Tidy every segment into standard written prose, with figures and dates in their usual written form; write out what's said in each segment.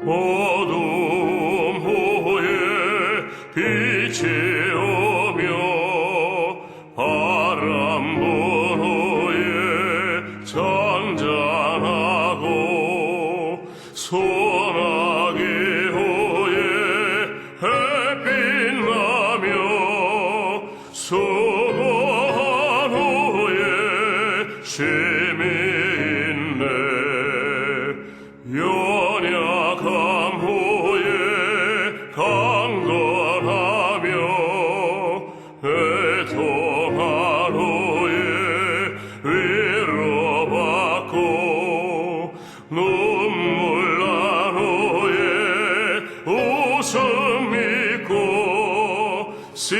어둠 후에 빛이 오며 바람 분 후에 잔잔하고 소나기 후에 햇빛 나며 수고한 후에 쉼이 있네. 연약함 후에 강건하며 애통한 후에 위로받고 눈물 난 후에 웃음 있고 씨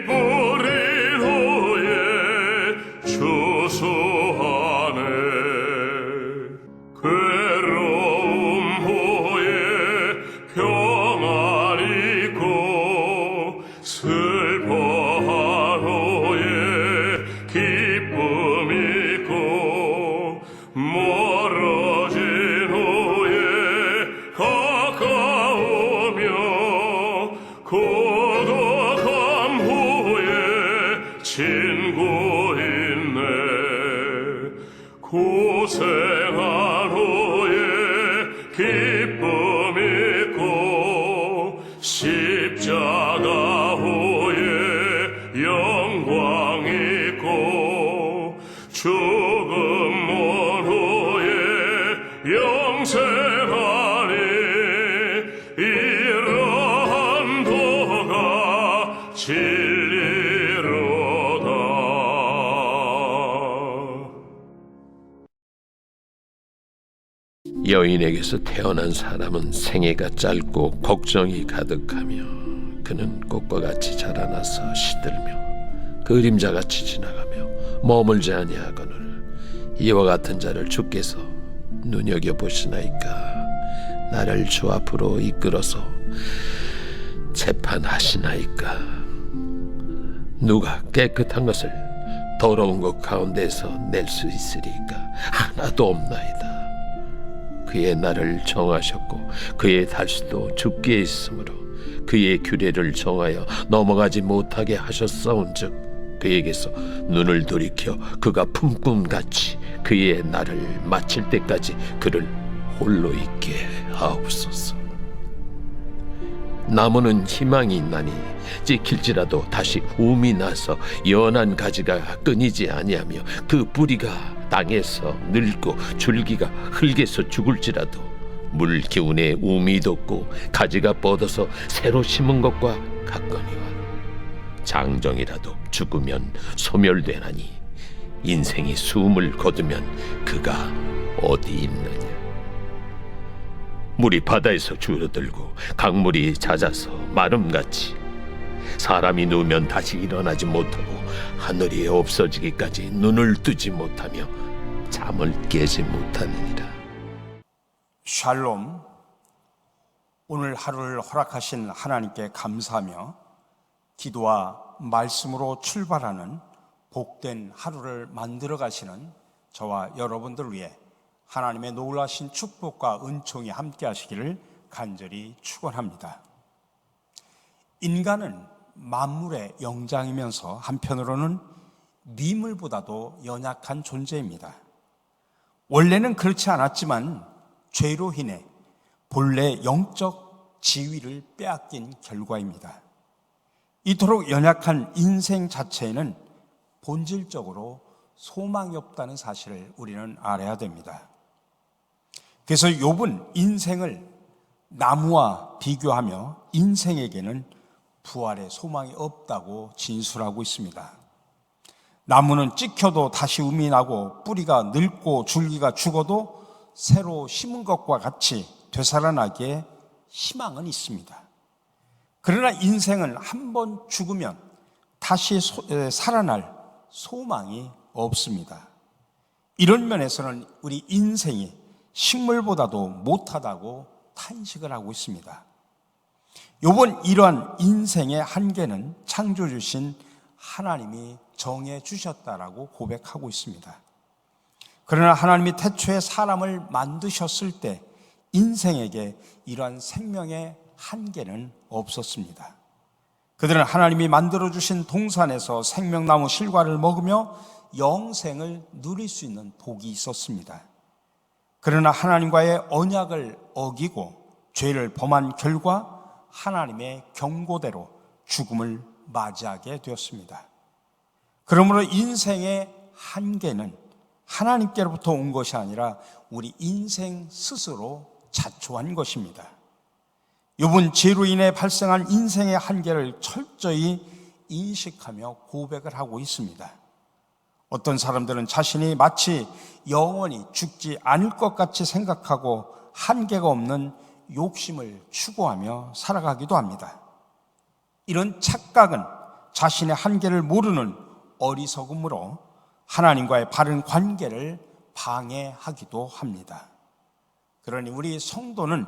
뿌린 후에 추수하네. 괴로움 후에 평안 있고 슬퍼한 후에 기쁨 있고 멀어진 후에 가까우며 고독함 후에 친구 있네. 고생한 후에 기쁨 있고 십자가 후에 영광 있고 죽음 온 후에 영생하니 이러한 도가 진리로다. 여인에게서 태어난 사람은 생애가 짧고 걱정이 가득하며 그는 꽃과 같이 자라나서 시들며 그림자같이 지나가며 머물지 아니하거늘 이와 같은 자를 주께서 눈여겨보시나이까. 나를 주 앞으로 이끌어서 재판하시나이까. 누가 깨끗한 것을 더러운 것 가운데서 낼 수 있으리까. 하나도 없나이다. 그의 날을 정하셨고 그의 달수도 주께 있으므로 그의 규례를 정하여 넘어가지 못하게 하셨사온즉 그에게서 눈을 돌이켜 그가 품꿈같이 그의 날을 마칠 때까지 그를 홀로 있게 하옵소서. 나무는 희망이 있나니 찍힐지라도 다시 움이 나서 연한 가지가 끊이지 아니하며 그 뿌리가 땅에서 늙고 줄기가 흙에서 죽을지라도 물 기운에 움이 돋고 가지가 뻗어서 새로 심은 것과 같거니와 장정이라도 죽으면 소멸되나니 인생이 숨을 거두면 그가 어디 있느냐. 물이 바다에서 줄어들고 강물이 잦아서 마름같이 사람이 누우면 다시 일어나지 못하고 하늘이 없어지기까지 눈을 뜨지 못하며 잠을 깨지 못하느니라. 샬롬. 오늘 하루를 허락하신 하나님께 감사하며 기도와 말씀으로 출발하는 복된 하루를 만들어 가시는 저와 여러분들 위해 하나님의 놀라신 축복과 은총이 함께 하시기를 간절히 축원합니다. 인간은 만물의 영장이면서 한편으로는 미물보다도 연약한 존재입니다. 원래는 그렇지 않았지만 죄로 인해 본래 영적 지위를 빼앗긴 결과입니다. 이토록 연약한 인생 자체에는 본질적으로 소망이 없다는 사실을 우리는 알아야 됩니다. 그래서 욥은 인생을 나무와 비교하며 인생에게는 부활의 소망이 없다고 진술하고 있습니다. 나무는 찍혀도 다시 움이 나고 뿌리가 늙고 줄기가 죽어도 새로 심은 것과 같이 되살아나기에 희망은 있습니다. 그러나 인생은 한 번 죽으면 다시 살아날 소망이 없습니다. 이런 면에서는 우리 인생이 식물보다도 못하다고 탄식을 하고 있습니다. 욥은 이러한 인생의 한계는 창조주신 하나님이 정해 주셨다라고 고백하고 있습니다. 그러나 하나님이 태초에 사람을 만드셨을 때 인생에게 이러한 생명의 한계는 없었습니다. 그들은 하나님이 만들어주신 동산에서 생명나무 실과를 먹으며 영생을 누릴 수 있는 복이 있었습니다. 그러나 하나님과의 언약을 어기고 죄를 범한 결과 하나님의 경고대로 죽음을 맞이하게 되었습니다. 그러므로 인생의 한계는 하나님께로부터 온 것이 아니라 우리 인생 스스로 자초한 것입니다. 욥은 죄로 인해 발생한 인생의 한계를 철저히 인식하며 고백을 하고 있습니다. 어떤 사람들은 자신이 마치 영원히 죽지 않을 것 같이 생각하고 한계가 없는 욕심을 추구하며 살아가기도 합니다. 이런 착각은 자신의 한계를 모르는 어리석음으로 하나님과의 바른 관계를 방해하기도 합니다. 그러니 우리 성도는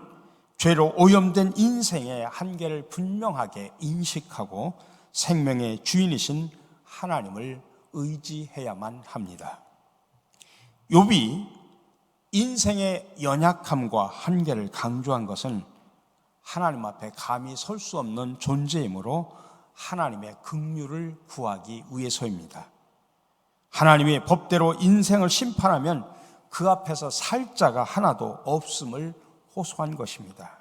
죄로 오염된 인생의 한계를 분명하게 인식하고 생명의 주인이신 하나님을 의지해야만 합니다. 욥이 인생의 연약함과 한계를 강조한 것은 하나님 앞에 감히 설 수 없는 존재이므로 하나님의 긍휼을 구하기 위해서입니다. 하나님이 법대로 인생을 심판하면 그 앞에서 살 자가 하나도 없음을 호소한 것입니다.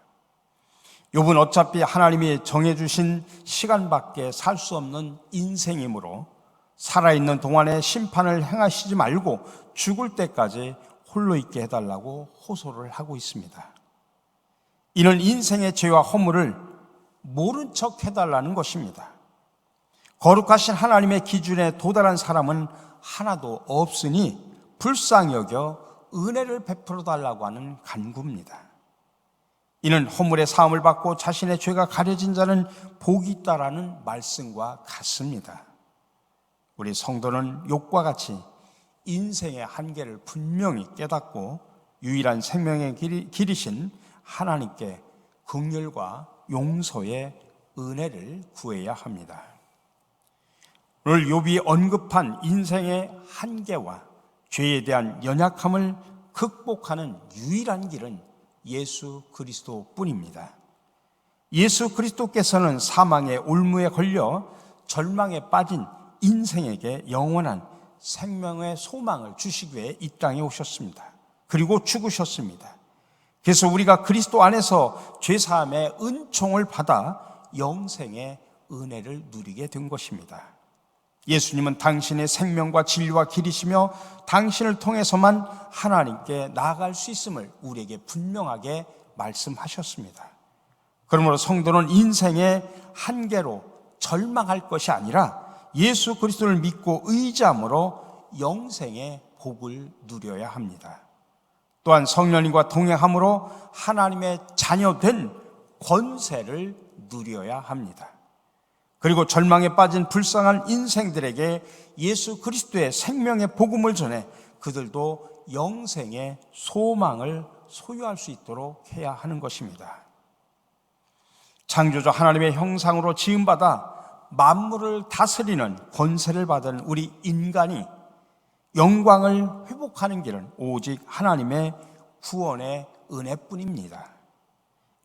욥은 어차피 하나님이 정해주신 시간밖에 살 수 없는 인생이므로 살아있는 동안에 심판을 행하시지 말고 죽을 때까지 홀로 있게 해달라고 호소를 하고 있습니다. 이는 인생의 죄와 허물을 모른 척 해달라는 것입니다. 거룩하신 하나님의 기준에 도달한 사람은 하나도 없으니 불쌍히 여겨 은혜를 베풀어 달라고 하는 간구입니다. 이는 허물의 사함을 받고 자신의 죄가 가려진 자는 복이 있다라는 말씀과 같습니다. 우리 성도는 욥과 같이 인생의 한계를 분명히 깨닫고 유일한 생명의 길이신 하나님께 긍휼과 용서의 은혜를 구해야 합니다. 오늘 욥이 언급한 인생의 한계와 죄에 대한 연약함을 극복하는 유일한 길은 예수 그리스도뿐입니다. 예수 그리스도께서는 사망의 올무에 걸려 절망에 빠진 인생에게 영원한 생명의 소망을 주시기 위해 이 땅에 오셨습니다. 그리고 죽으셨습니다. 그래서 우리가 그리스도 안에서 죄사함의 은총을 받아 영생의 은혜를 누리게 된 것입니다. 예수님은 당신의 생명과 진리와 길이시며 당신을 통해서만 하나님께 나아갈 수 있음을 우리에게 분명하게 말씀하셨습니다. 그러므로 성도는 인생의 한계로 절망할 것이 아니라 예수 그리스도를 믿고 의지함으로 영생의 복을 누려야 합니다. 또한 성령님과 동행함으로 하나님의 자녀된 권세를 누려야 합니다. 그리고 절망에 빠진 불쌍한 인생들에게 예수 그리스도의 생명의 복음을 전해 그들도 영생의 소망을 소유할 수 있도록 해야 하는 것입니다. 창조주 하나님의 형상으로 지음받아 만물을 다스리는 권세를 받은 우리 인간이 영광을 회복하는 길은 오직 하나님의 구원의 은혜뿐입니다.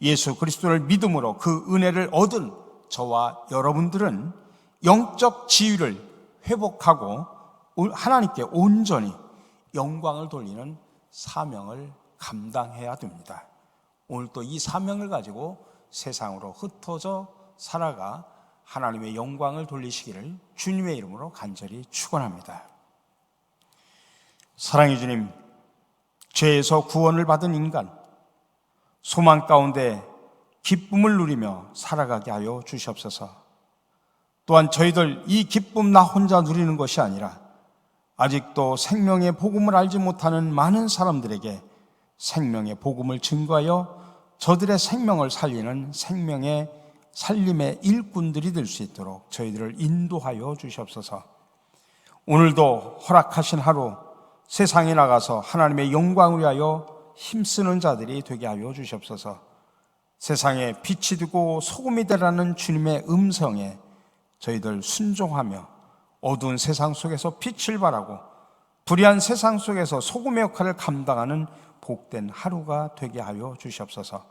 예수 그리스도를 믿음으로 그 은혜를 얻은 저와 여러분들은 영적 지위를 회복하고 하나님께 온전히 영광을 돌리는 사명을 감당해야 됩니다. 오늘 또 이 사명을 가지고 세상으로 흩어져 살아가 하나님의 영광을 돌리시기를 주님의 이름으로 간절히 축원합니다. 사랑의 주님, 죄에서 구원을 받은 인간, 소망 가운데 기쁨을 누리며 살아가게 하여 주시옵소서. 또한 저희들 이 기쁨 나 혼자 누리는 것이 아니라 아직도 생명의 복음을 알지 못하는 많은 사람들에게 생명의 복음을 증거하여 저들의 생명을 살리는 생명의 살림의 일꾼들이 될 수 있도록 저희들을 인도하여 주시옵소서. 오늘도 허락하신 하루 세상에 나가서 하나님의 영광을 위하여 힘쓰는 자들이 되게 하여 주시옵소서. 세상에 빛이 되고 소금이 되라는 주님의 음성에 저희들 순종하며 어두운 세상 속에서 빛을 발하고 불의한 세상 속에서 소금의 역할을 감당하는 복된 하루가 되게 하여 주시옵소서.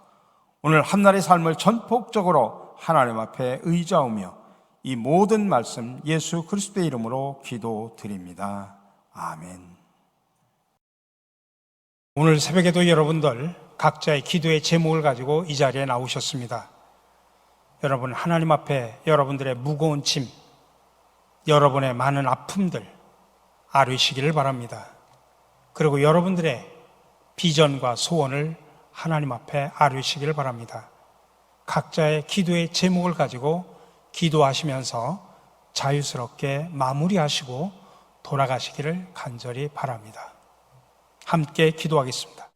오늘 한날의 삶을 전폭적으로 하나님 앞에 의지하며 이 모든 말씀 예수 그리스도의 이름으로 기도드립니다. 아멘. 오늘 새벽에도 여러분들 각자의 기도의 제목을 가지고 이 자리에 나오셨습니다. 여러분, 하나님 앞에 여러분들의 무거운 짐, 여러분의 많은 아픔들 아뢰시기를 바랍니다. 그리고 여러분들의 비전과 소원을 하나님 앞에 아뢰시기를 바랍니다. 각자의 기도의 제목을 가지고 기도하시면서 자유스럽게 마무리하시고 돌아가시기를 간절히 바랍니다. 함께 기도하겠습니다.